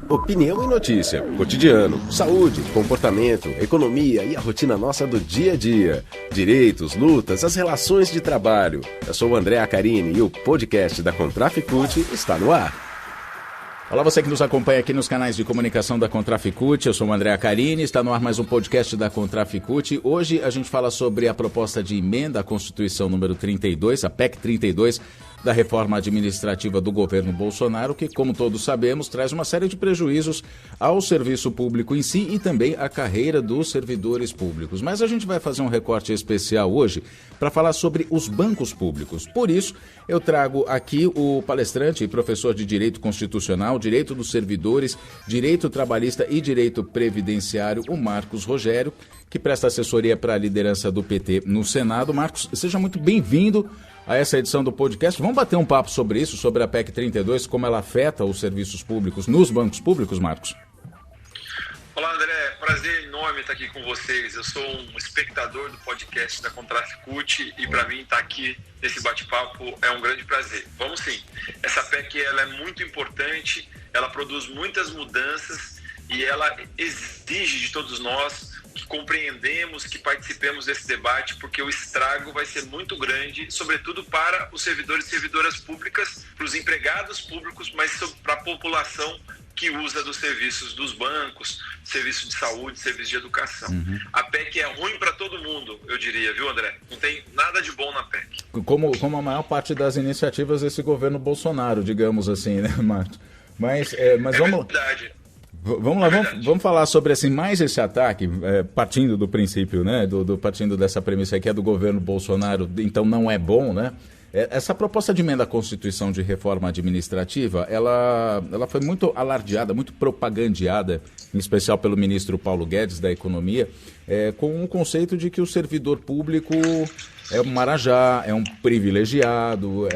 Opinião e notícia, cotidiano, saúde, comportamento, economia e a rotina nossa do dia a dia. Direitos, lutas, as relações de trabalho. Eu sou o André Acarini e o podcast da Contraficute está no ar. Olá, você que nos acompanha aqui nos canais de comunicação da Contraficute, eu sou o André Acarini, está no ar mais um podcast da Contraficute. Hoje a gente fala sobre a proposta de emenda à Constituição número 32, a PEC 32, da reforma administrativa do governo Bolsonaro, que, como todos sabemos, traz uma série de prejuízos ao serviço público em si e também à carreira dos servidores públicos. Mas a gente vai fazer um recorte especial hoje para falar sobre os bancos públicos. Por isso, eu trago aqui o palestrante e professor de Direito Constitucional, Direito dos Servidores, Direito Trabalhista e Direito Previdenciário, o Marcos Rogério, que presta assessoria para a liderança do PT no Senado. Marcos, seja muito bem-vindo a essa edição do podcast. Vamos bater um papo sobre isso, sobre a PEC 32, como ela afeta os serviços públicos nos bancos públicos, Marcos? Olá, André. Prazer enorme estar aqui com vocês. Eu sou um espectador do podcast da Contraficute e para mim estar aqui nesse bate-papo é um grande prazer. Vamos sim. Essa PEC ela é muito importante, ela produz muitas mudanças e ela exige de todos nós que compreendemos, que participemos desse debate, porque o estrago vai ser muito grande, sobretudo para os servidores e servidoras públicas, para os empregados públicos, mas para a população que usa dos serviços dos bancos, serviço de saúde, serviço de educação. A PEC é ruim para todo mundo, eu diria, viu, André? Não tem nada de bom na PEC. Como a maior parte das iniciativas desse governo Bolsonaro, digamos assim, né, Marcos? Mas vamos... Verdade. Vamos lá, vamos falar sobre assim, mais esse ataque, partindo do princípio, né, partindo dessa premissa que é do governo Bolsonaro, então não é bom, né? Essa proposta de emenda à Constituição de reforma administrativa, ela foi muito alardeada, muito propagandeada, em especial pelo ministro Paulo Guedes da Economia, com o conceito de que o servidor público é um marajá, é um privilegiado,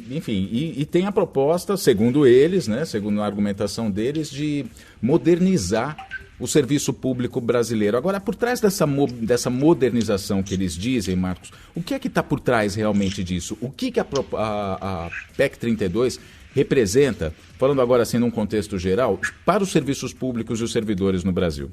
enfim, e tem a proposta, segundo eles, né, segundo a argumentação deles, de modernizar o serviço público brasileiro. Agora, por trás dessa modernização que eles dizem, Marcos, o que é que está por trás realmente disso? O que a PEC 32 representa, falando agora assim num contexto geral, para os serviços públicos e os servidores no Brasil?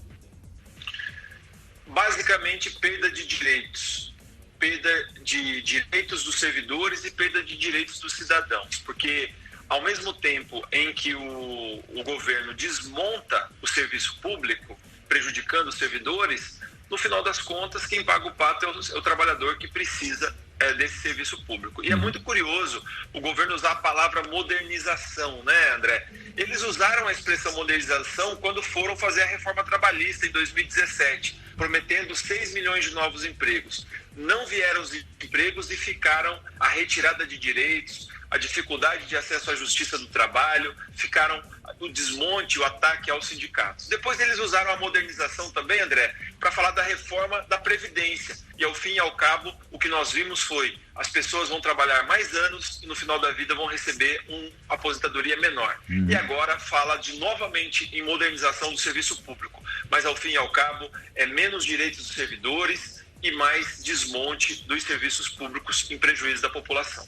Basicamente, perda de direitos. Perda de direitos dos servidores e perda de direitos dos cidadãos, porque ao mesmo tempo em que o governo desmonta o serviço público, prejudicando os servidores, no final das contas, quem paga o pato é o trabalhador que precisa desse serviço público. E é muito curioso o governo usar a palavra modernização, né, André? Eles usaram a expressão modernização quando foram fazer a reforma trabalhista em 2017, prometendo 6 milhões de novos empregos. Não vieram os empregos e ficaram a retirada de direitos, a dificuldade de acesso à justiça do trabalho, ficaram o desmonte, o ataque aos sindicatos. Depois eles usaram a modernização também, André, para falar da reforma da Previdência. E ao fim e ao cabo, o que nós vimos foi as pessoas vão trabalhar mais anos e no final da vida vão receber uma aposentadoria menor. E agora fala novamente em modernização do serviço público. Mas ao fim e ao cabo, é menos direitos dos servidores e mais desmonte dos serviços públicos em prejuízo da população.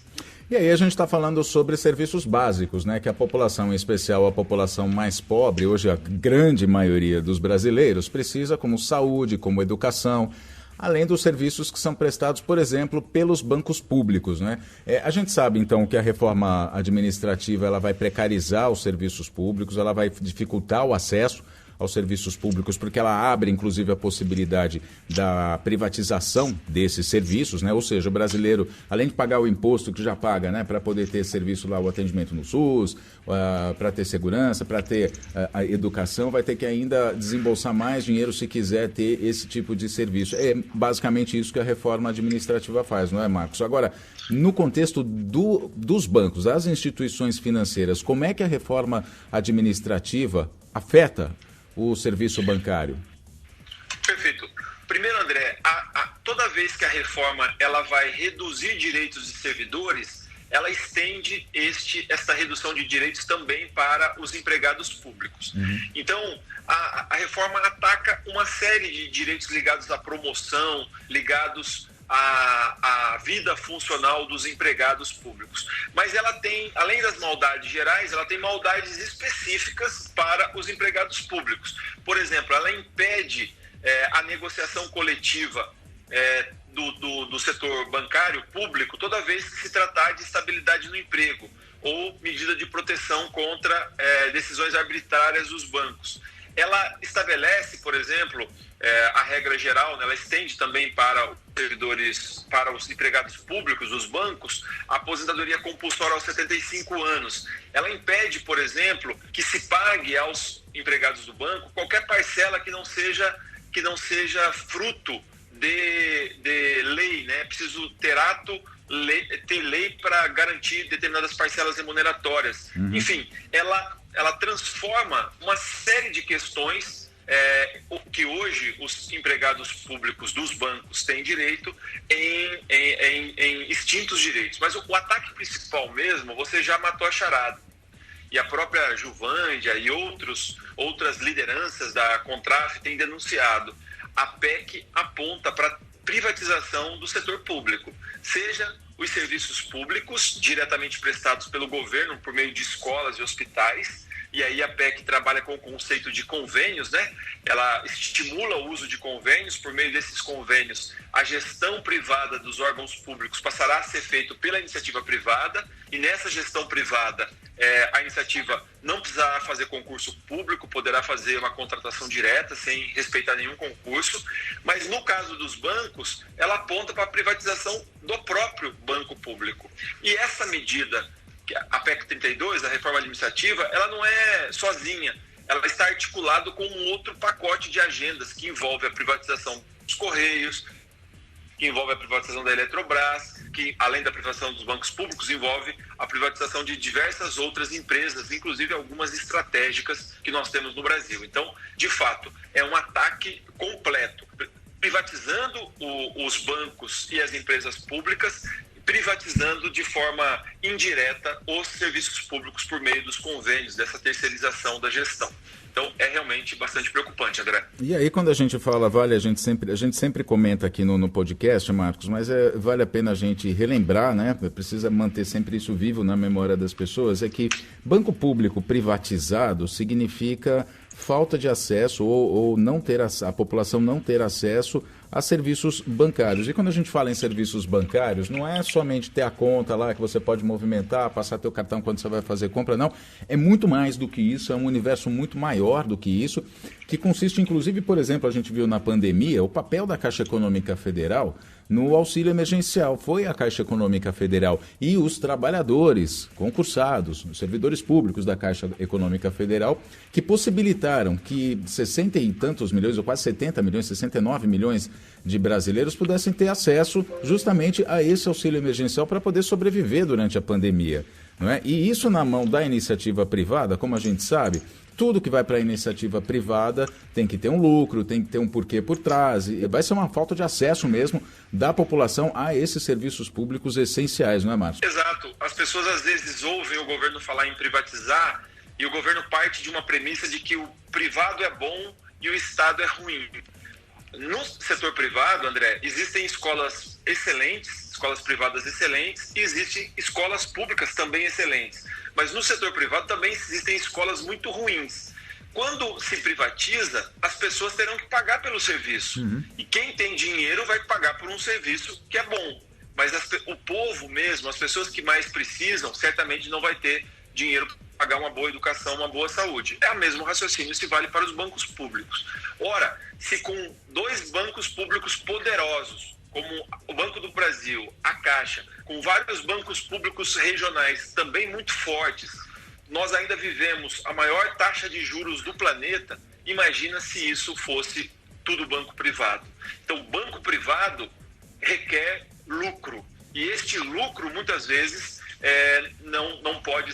E aí a gente está falando sobre serviços básicos, né? Que a população, em especial a população mais pobre, hoje a grande maioria dos brasileiros, precisa, como saúde, como educação, além dos serviços que são prestados, por exemplo, pelos bancos públicos, né? A gente sabe, então, que a reforma administrativa ela vai precarizar os serviços públicos, ela vai dificultar o acesso aos serviços públicos, porque ela abre, inclusive, a possibilidade da privatização desses serviços, né? Ou seja, o brasileiro, além de pagar o imposto que já paga, né, para poder ter serviço lá, o atendimento no SUS, para ter segurança, para ter a educação, vai ter que ainda desembolsar mais dinheiro se quiser ter esse tipo de serviço. É basicamente isso que a reforma administrativa faz, não é, Marcos? Agora, no contexto dos bancos, das instituições financeiras, como é que a reforma administrativa afeta o serviço bancário? Perfeito. Primeiro, André, toda vez que a reforma ela vai reduzir direitos de servidores, ela estende esta redução de direitos também para os empregados públicos. Então, a reforma ataca uma série de direitos ligados à promoção, ligados a vida funcional dos empregados públicos. Mas ela tem, além das maldades gerais, ela tem maldades específicas para os empregados públicos. Por exemplo, ela impede a negociação coletiva do setor bancário público toda vez que se tratar de estabilidade no emprego ou medida de proteção contra decisões arbitrárias dos bancos. Ela estabelece, por exemplo, a regra geral, né, ela estende também para os servidores, para os empregados públicos dos bancos, a aposentadoria compulsória aos 75 anos. Ela impede, por exemplo, que se pague aos empregados do banco qualquer parcela que não seja fruto de lei, né? Preciso ter lei para garantir determinadas parcelas remuneratórias. Uhum. Enfim, ela transforma uma série de questões que hoje os empregados públicos dos bancos têm direito em extintos direitos. Mas o ataque principal mesmo, você já matou a charada. E a própria Juvândia e outras lideranças da Contraf têm denunciado. A PEC aponta para privatização do setor público, seja os serviços públicos diretamente prestados pelo governo por meio de escolas e hospitais, e aí a PEC trabalha com o conceito de convênios, né? Ela estimula o uso de convênios. Por meio desses convênios, a gestão privada dos órgãos públicos passará a ser feita pela iniciativa privada, e nessa gestão privada a iniciativa não precisará fazer concurso público, poderá fazer uma contratação direta sem respeitar nenhum concurso. Mas no caso dos bancos, ela aponta para a privatização do próprio banco público. E essa medida, a PEC 32, a reforma administrativa, ela não é sozinha, ela está articulada com um outro pacote de agendas que envolve a privatização dos Correios, que envolve a privatização da Eletrobras, que além da privatização dos bancos públicos, envolve a privatização de diversas outras empresas, inclusive algumas estratégicas que nós temos no Brasil. Então, de fato, é um ataque completo, privatizando os bancos e as empresas públicas, privatizando de forma indireta os serviços públicos por meio dos convênios, dessa terceirização da gestão. Então, é realmente bastante preocupante, André. E aí, quando a gente fala, a gente sempre comenta aqui no podcast, Marcos, mas vale a pena a gente relembrar, né? Precisa manter sempre isso vivo na memória das pessoas, é que banco público privatizado significa falta de acesso ou não ter a população não ter acesso a serviços bancários. E quando a gente fala em serviços bancários, não é somente ter a conta lá que você pode movimentar, passar teu cartão quando você vai fazer compra, não. É muito mais do que isso, é um universo muito maior do que isso, que consiste, inclusive, por exemplo, a gente viu na pandemia, o papel da Caixa Econômica Federal no auxílio emergencial. Foi a Caixa Econômica Federal e os trabalhadores concursados, os servidores públicos da Caixa Econômica Federal, que possibilitaram que 60 e tantos milhões, ou quase 70 milhões, 69 milhões de brasileiros pudessem ter acesso justamente a esse auxílio emergencial para poder sobreviver durante a pandemia, não é? E isso na mão da iniciativa privada, como a gente sabe, tudo que vai para a iniciativa privada tem que ter um lucro, tem que ter um porquê por trás, e vai ser uma falta de acesso mesmo da população a esses serviços públicos essenciais, não é, Márcio? Exato. As pessoas às vezes ouvem o governo falar em privatizar e o governo parte de uma premissa de que o privado é bom e o Estado é ruim. No setor privado, André, existem escolas excelentes, escolas privadas excelentes, e existem escolas públicas também excelentes. Mas no setor privado também existem escolas muito ruins. Quando se privatiza, as pessoas terão que pagar pelo serviço. Uhum. E quem tem dinheiro vai pagar por um serviço que é bom. Mas o povo mesmo, as pessoas que mais precisam, certamente não vai ter dinheiro para pagar uma boa educação, uma boa saúde. É o mesmo raciocínio se vale para os bancos públicos. Ora, se com dois bancos públicos poderosos, como o Banco do Brasil, a Caixa, com vários bancos públicos regionais também muito fortes, nós ainda vivemos a maior taxa de juros do planeta, imagina se isso fosse tudo banco privado. Então, banco privado requer lucro, e este lucro, muitas vezes, não pode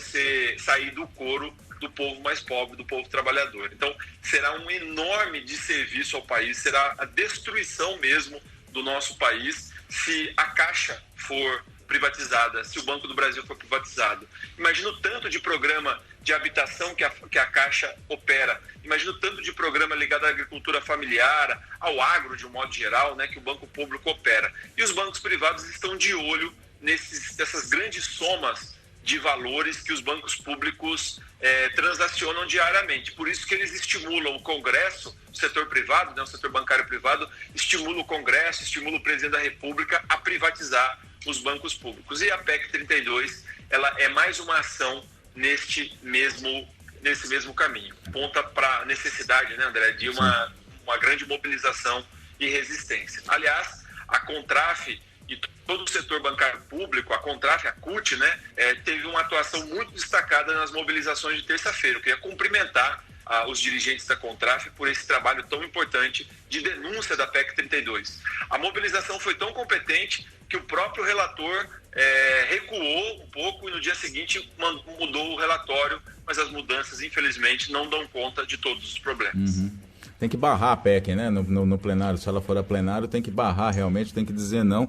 sair do coro do povo mais pobre, do povo trabalhador. Então, será um enorme desserviço ao país, será a destruição mesmo do nosso país se a Caixa for privatizada, se o Banco do Brasil for privatizado. Imagina o tanto de programa de habitação que a Caixa opera. Imagina o tanto de programa ligado à agricultura familiar, ao agro de um modo geral, né, que o banco público opera. E os bancos privados estão de olho nessas grandes somas de valores que os bancos públicos transacionam diariamente. Por isso que eles estimulam o Congresso, o setor privado, né, o setor bancário privado, estimula o Congresso, estimula o presidente da República a privatizar os bancos públicos. E a PEC 32, ela é mais uma ação nesse mesmo caminho. Ponta para a necessidade, né, André, de uma grande mobilização e resistência. Aliás, a Contraf e todo o setor bancário público, a Contraf, a CUT, né, teve uma atuação muito destacada nas mobilizações de terça-feira. Eu queria cumprimentar os dirigentes da Contraf por esse trabalho tão importante de denúncia da PEC 32. A mobilização foi tão competente que o próprio relator recuou um pouco e no dia seguinte mudou o relatório, mas as mudanças, infelizmente, não dão conta de todos os problemas. Uhum. Tem que barrar a PEC, né? No plenário, se ela for a plenário, tem que barrar realmente, tem que dizer não.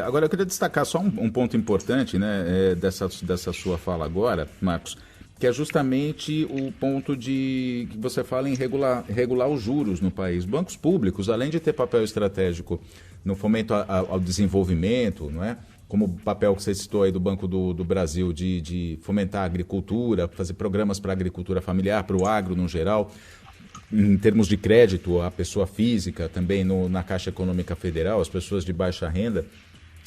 Agora, eu queria destacar só um ponto importante, né, dessa sua fala agora, Marcos, que é justamente o ponto que você fala em regular os juros no país. Bancos públicos, além de ter papel estratégico no fomento ao desenvolvimento, não é? Como o papel que você citou aí do Banco do Brasil de fomentar a agricultura, fazer programas para a agricultura familiar, para o agro no geral, em termos de crédito, a pessoa física, também na Caixa Econômica Federal, as pessoas de baixa renda,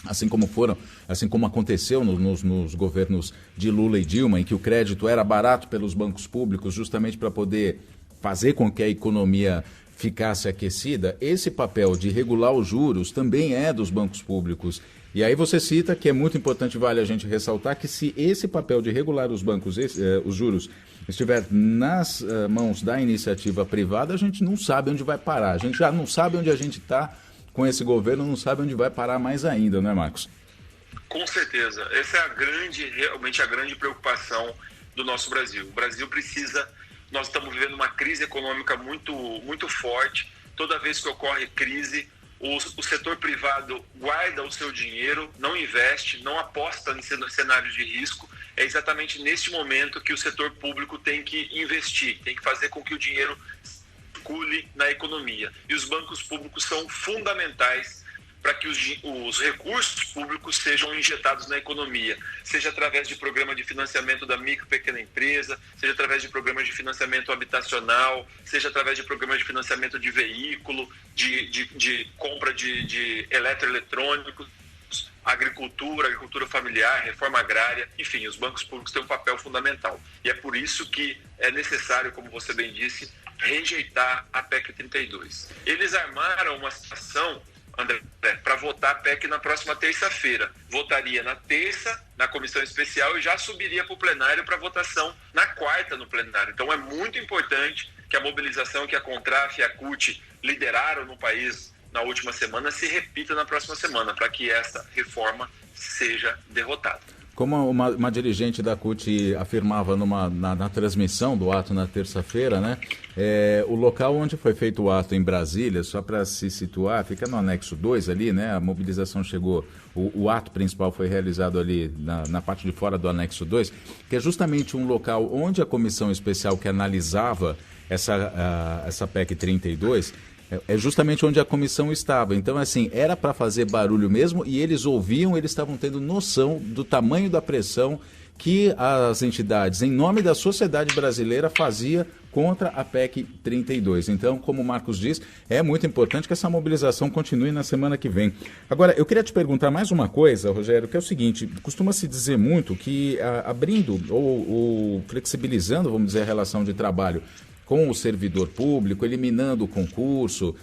assim como aconteceu nos governos de Lula e Dilma, em que o crédito era barato pelos bancos públicos, justamente para poder fazer com que a economia ficasse aquecida. Esse papel de regular os juros também é dos bancos públicos. E aí você cita que é muito importante, vale a gente ressaltar, que se esse papel de regular os bancos, os juros, estiver nas mãos da iniciativa privada, a gente não sabe onde vai parar. A gente já não sabe onde a gente está com esse governo, não sabe onde vai parar mais ainda, não é, Marcos? Com certeza. Essa é realmente a grande preocupação do nosso Brasil. O Brasil precisa, nós estamos vivendo uma crise econômica muito, muito forte. Toda vez que ocorre crise, o setor privado guarda o seu dinheiro, não investe, não aposta em cenários de risco. É exatamente neste momento que o setor público tem que investir, tem que fazer com que o dinheiro circule na economia. E os bancos públicos são fundamentais para que os recursos públicos sejam injetados na economia, seja através de programa de financiamento da micro e pequena empresa, seja através de programas de financiamento habitacional, seja através de programas de financiamento de veículo, de compra de eletroeletrônicos, agricultura familiar, reforma agrária, enfim, os bancos públicos têm um papel fundamental. E é por isso que é necessário, como você bem disse, rejeitar a PEC 32. Eles armaram uma situação, André, para votar a PEC na próxima terça-feira. Votaria na terça, na comissão especial, e já subiria para o plenário para votação na quarta no plenário. Então é muito importante que a mobilização que a Contraf e a CUT lideraram no país na última semana se repita na próxima semana, para que essa reforma seja derrotada. Como uma dirigente da CUT afirmava na transmissão do ato na terça-feira, né? O local onde foi feito o ato em Brasília, só para se situar, fica no anexo 2 ali, né? A mobilização chegou, o ato principal foi realizado ali na parte de fora do anexo 2, que é justamente um local onde a comissão especial que analisava essa PEC 32... É justamente onde a comissão estava. Então, assim, era para fazer barulho mesmo e eles ouviam, eles estavam tendo noção do tamanho da pressão que as entidades, em nome da sociedade brasileira, fazia contra a PEC 32. Então, como o Marcos diz, é muito importante que essa mobilização continue na semana que vem. Agora, eu queria te perguntar mais uma coisa, Rogério, que é o seguinte, costuma-se dizer muito que abrindo ou flexibilizando, vamos dizer, a relação de trabalho com o servidor público, eliminando o concurso,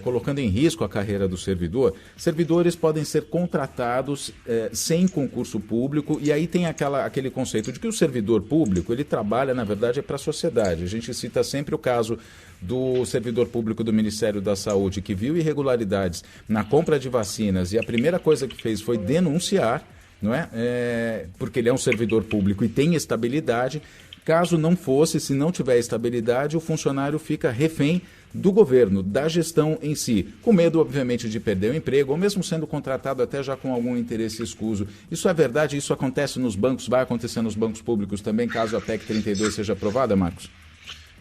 colocando em risco a carreira do servidor, servidores podem ser contratados sem concurso público, e aí tem aquele conceito de que o servidor público, ele trabalha, na verdade, para a sociedade. A gente cita sempre o caso do servidor público do Ministério da Saúde, que viu irregularidades na compra de vacinas, e a primeira coisa que fez foi denunciar, não é? Porque ele é um servidor público e tem estabilidade. Caso não fosse, se não tiver estabilidade, o funcionário fica refém do governo, da gestão em si, com medo, obviamente, de perder o emprego, ou mesmo sendo contratado até já com algum interesse escuso. Isso é verdade? Isso acontece nos bancos? Vai acontecer nos bancos públicos também, caso a PEC 32 seja aprovada, Marcos?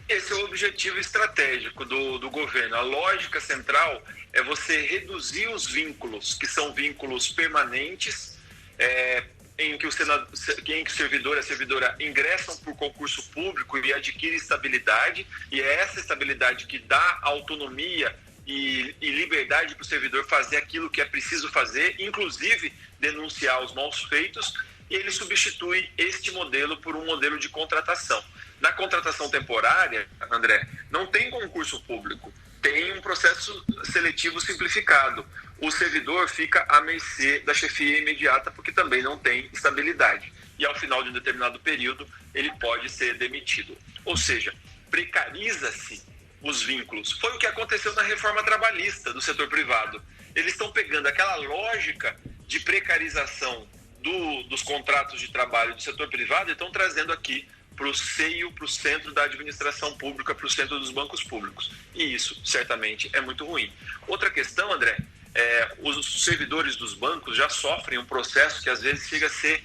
Esse é o objetivo estratégico do governo. A lógica central é você reduzir os vínculos, que são vínculos permanentes, em que o servidor e a servidora ingressam por concurso público e adquirem estabilidade, e é essa estabilidade que dá autonomia e liberdade para o servidor fazer aquilo que é preciso fazer, inclusive denunciar os maus feitos, e ele substitui este modelo por um modelo de contratação. Na contratação temporária, André, não tem concurso público, tem um processo seletivo simplificado. O servidor fica à mercê da chefia imediata porque também não tem estabilidade. E ao final de um determinado período, ele pode ser demitido. Ou seja, precariza-se os vínculos. Foi o que aconteceu na reforma trabalhista do setor privado. Eles estão pegando aquela lógica de precarização dos contratos de trabalho do setor privado e estão trazendo aqui para o seio, para o centro da administração pública, para o centro dos bancos públicos. E isso, certamente, é muito ruim. Outra questão, André, os servidores dos bancos já sofrem um processo que às vezes chega a ser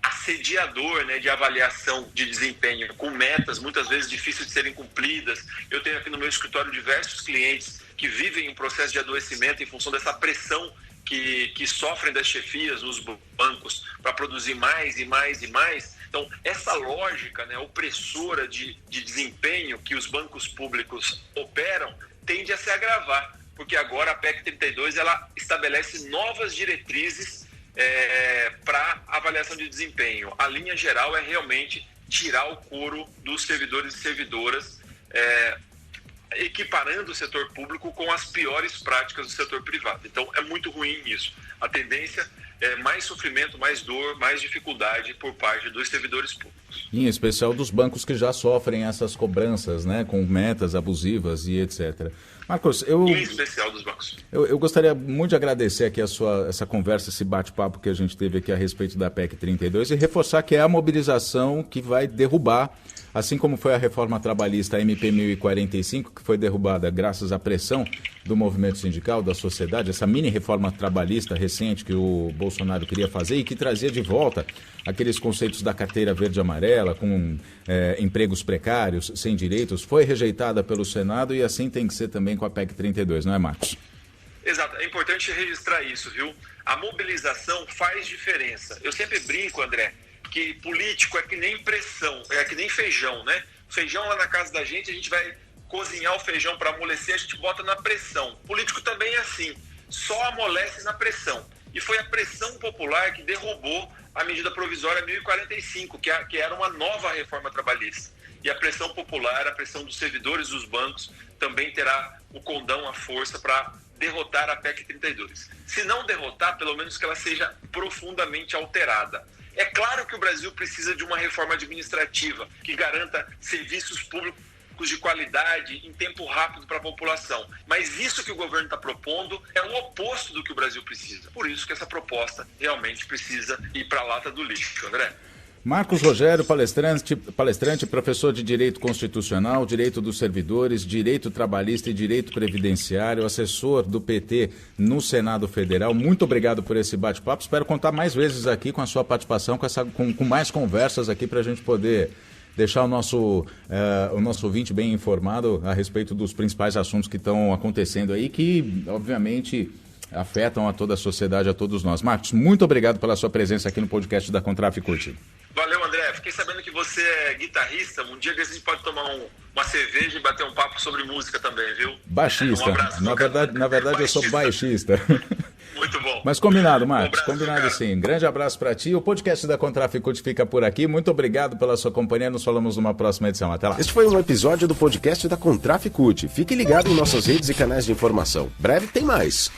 assediador, né, de avaliação de desempenho, com metas muitas vezes difíceis de serem cumpridas. Eu tenho aqui no meu escritório diversos clientes que vivem um processo de adoecimento em função dessa pressão que sofrem das chefias nos bancos para produzir mais e mais e mais. Então, essa lógica, né, opressora de desempenho que os bancos públicos operam tende a se agravar, porque agora a PEC 32 ela estabelece novas diretrizes para avaliação de desempenho. A linha geral é realmente tirar o couro dos servidores e servidoras, equiparando o setor público com as piores práticas do setor privado. Então, é muito ruim isso. A tendência é mais sofrimento, mais dor, mais dificuldade por parte dos servidores públicos. Em especial dos bancos que já sofrem essas cobranças, né, com metas abusivas e etc. Marcos, em especial dos bancos. Eu gostaria muito de agradecer aqui essa conversa, esse bate-papo que a gente teve aqui a respeito da PEC 32 e reforçar que é a mobilização que vai derrubar, assim como foi a reforma trabalhista, a MP 1045, que foi derrubada graças à pressão do movimento sindical, da sociedade, essa mini reforma trabalhista recente que o Bolsonaro queria fazer e que trazia de volta aqueles conceitos da carteira verde e amarela, com empregos precários, sem direitos, foi rejeitada pelo Senado e assim tem que ser também com a PEC 32, não é, Marcos? Exato, é importante registrar isso, viu? A mobilização faz diferença. Eu sempre brinco, André, que político é que nem pressão, é que nem feijão, né? Feijão lá na casa da gente vai cozinhar o feijão para amolecer, a gente bota na pressão. Político também é assim, só amolece na pressão. E foi a pressão popular que derrubou a medida provisória 1045, que era uma nova reforma trabalhista. E a pressão popular, a pressão dos servidores dos bancos, também terá o condão, a força para derrotar a PEC 32. Se não derrotar, pelo menos que ela seja profundamente alterada. É claro que o Brasil precisa de uma reforma administrativa que garanta serviços públicos de qualidade em tempo rápido para a população. Mas isso que o governo está propondo é o oposto do que o Brasil precisa. Por isso que essa proposta realmente precisa ir para a lata do lixo, André. Marcos Rogério, palestrante, professor de Direito Constitucional, Direito dos Servidores, Direito Trabalhista e Direito Previdenciário, assessor do PT no Senado Federal. Muito obrigado por esse bate-papo. Espero contar mais vezes aqui com a sua participação, com mais conversas aqui para a gente poder deixar o nosso ouvinte bem informado a respeito dos principais assuntos que estão acontecendo aí, que, obviamente, afetam a toda a sociedade, a todos nós. Marcos, muito obrigado pela sua presença aqui no podcast da Contraficute. Valeu, André. Fiquei sabendo que você é guitarrista. Um dia que a gente pode tomar uma cerveja e bater um papo sobre música também, viu? Baixista. Um abraço, na verdade baixista. Eu sou baixista. Muito bom. Mas combinado, Marcos. Combinado sim. Grande abraço para ti. O podcast da Contraficute fica por aqui. Muito obrigado pela sua companhia. Nos falamos numa próxima edição. Até lá. Este foi um episódio do podcast da Contraficute. Fique ligado em nossas redes e canais de informação. Breve tem mais.